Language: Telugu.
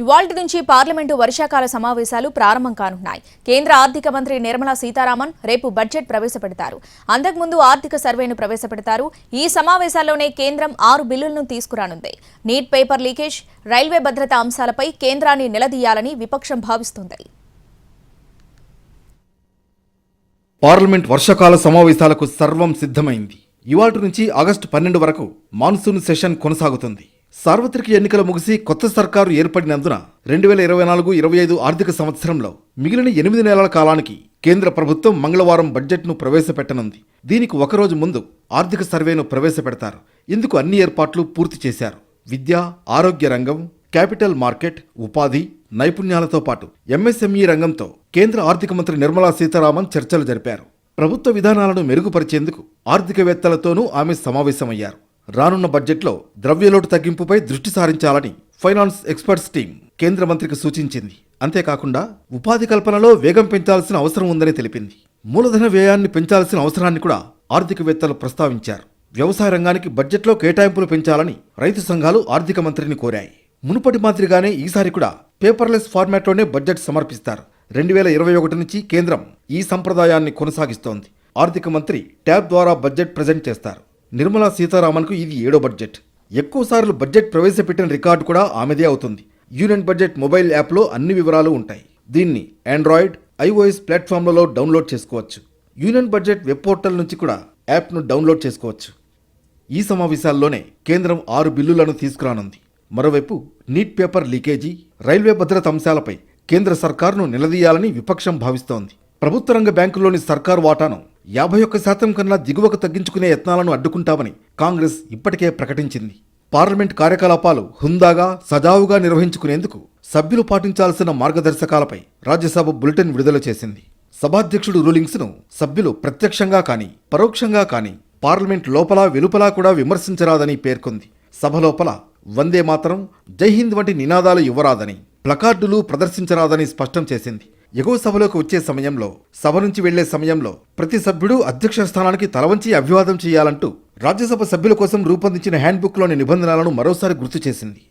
ఇవాల్టి నుంచి పార్లమెంటు వర్షాకాల సమావేశాలు ప్రారంభం కానున్నాయి. కేంద్ర ఆర్థిక మంత్రి నిర్మలా సీతారామన్ రేపు బడ్జెట్ ప్రవేశపెడతారు. అంతకుముందు ఆర్థిక సర్వేను ప్రవేశపెడతారు. ఈ సమావేశాల్లోనే కేంద్రం 6 బిల్లులను తీసుకురానుంది. నీట్ పేపర్ లీకేజ్, రైల్వే భద్రతా అంశాలపై కేంద్రాన్ని నిలదీయాలని విపక్షం భావిస్తుంది. పార్లమెంట్ వర్షాకాల సమావేశాలకు సర్వం సిద్ధమైంది. ఇవాల్టి నుంచి ఆగస్టు 12 వరకు మాన్సూన్ సెషన్ కొనసాగుతుంది. సార్వత్రిక ఎన్నికలు ముగిసి కొత్త సర్కారు ఏర్పడినందున 2024-25 ఆర్థిక సంవత్సరంలో మిగిలిన 8 నెలల కాలానికి కేంద్ర ప్రభుత్వం మంగళవారం బడ్జెట్ను ప్రవేశపెట్టనుంది. దీనికి ఒకరోజు ముందు ఆర్థిక సర్వేను ప్రవేశపెడతారు. ఇందుకు అన్ని ఏర్పాట్లు పూర్తి చేశారు. విద్య, ఆరోగ్య రంగం, క్యాపిటల్ మార్కెట్, ఉపాధి, నైపుణ్యాలతో పాటు ఎంఎస్ఎంఈ రంగంతో కేంద్ర ఆర్థిక మంత్రి నిర్మలా సీతారామన్ చర్చలు జరిపారు. ప్రభుత్వ విధానాలను మెరుగుపరిచేందుకు ఆర్థికవేత్తలతోనూ ఆమె సమావేశమయ్యారు. రానున్న బడ్జెట్లో ద్రవ్యలోటు తగ్గింపుపై దృష్టి సారించాలని ఫైనాన్స్ ఎక్స్పర్ట్స్ టీం కేంద్ర మంత్రికి సూచించింది. అంతేకాకుండా ఉపాధి కల్పనలో వేగం పెంచాల్సిన అవసరం ఉందని తెలిపింది. మూలధన వ్యయాన్ని పెంచాల్సిన అవసరాన్ని కూడా ఆర్థికవేత్తలు ప్రస్తావించారు. వ్యవసాయ రంగానికి బడ్జెట్లో కేటాయింపులు పెంచాలని రైతు సంఘాలు ఆర్థిక మంత్రిని కోరాయి. మునుపటి మాదిరిగానే ఈసారి కూడా పేపర్లెస్ ఫార్మాట్లోనే బడ్జెట్ సమర్పిస్తారు. 2021 నుంచి కేంద్రం ఈ సంప్రదాయాన్ని కొనసాగిస్తోంది. ఆర్థిక మంత్రి ట్యాబ్ ద్వారా బడ్జెట్ ప్రజెంట్ చేస్తారు. నిర్మలా సీతారామన్కు ఇది 7వ బడ్జెట్. ఎక్కువసార్లు బడ్జెట్ ప్రవేశపెట్టిన రికార్డు కూడా ఆమెదే అవుతుంది. యూనియన్ బడ్జెట్ మొబైల్ యాప్లో అన్ని వివరాలు ఉంటాయి. దీన్ని ఆండ్రాయిడ్, ఐఓఎస్ ప్లాట్ఫామ్లలో డౌన్లోడ్ చేసుకోవచ్చు. యూనియన్ బడ్జెట్ వెబ్ పోర్టల్ నుంచి కూడా యాప్ను డౌన్లోడ్ చేసుకోవచ్చు. ఈ సమావేశాల్లోనే కేంద్రం 6 బిల్లులను తీసుకురానుంది. మరోవైపు నీట్ పేపర్ లీకేజీ, రైల్వే భద్రత అంశాలపై కేంద్ర సర్కారును నిలదీయాలని విపక్షం భావిస్తోంది. ప్రభుత్వ రంగ బ్యాంకుల్లోని సర్కారు వాటాను 51% కన్నా దిగువకు తగ్గించుకునే యత్నాలను అడ్డుకుంటామని కాంగ్రెస్ ఇప్పటికే ప్రకటించింది. పార్లమెంట్ కార్యకలాపాలు హుందాగా, సజావుగా నిర్వహించుకునేందుకు సభ్యులు పాటించాల్సిన మార్గదర్శకాలపై రాజ్యసభ బులెటిన్ విడుదల చేసింది. సభాధ్యక్షుడు రూలింగ్స్ను సభ్యులు ప్రత్యక్షంగా కానీ, పరోక్షంగా కానీ పార్లమెంట్ లోపల వెలుపలా కూడా విమర్శించరాదని పేర్కొంది. సభ లోపల వందే మాతరం, జై హింద్ వంటి నినాదాలు ఇవ్వరాదని, ప్లకార్డులు ప్రదర్శించరాదని స్పష్టం చేసింది. ఎగువ సభలోకి వచ్చే సమయంలో, సభ నుంచి వెళ్లే సమయంలో ప్రతి సభ్యుడు అధ్యక్ష స్థానానికి తలవంచి అభివాదం చేయాలంటూ రాజ్యసభ సభ్యుల కోసం రూపొందించిన హ్యాండ్బుక్లోని నిబంధనలను మరోసారి గుర్తు చేసింది.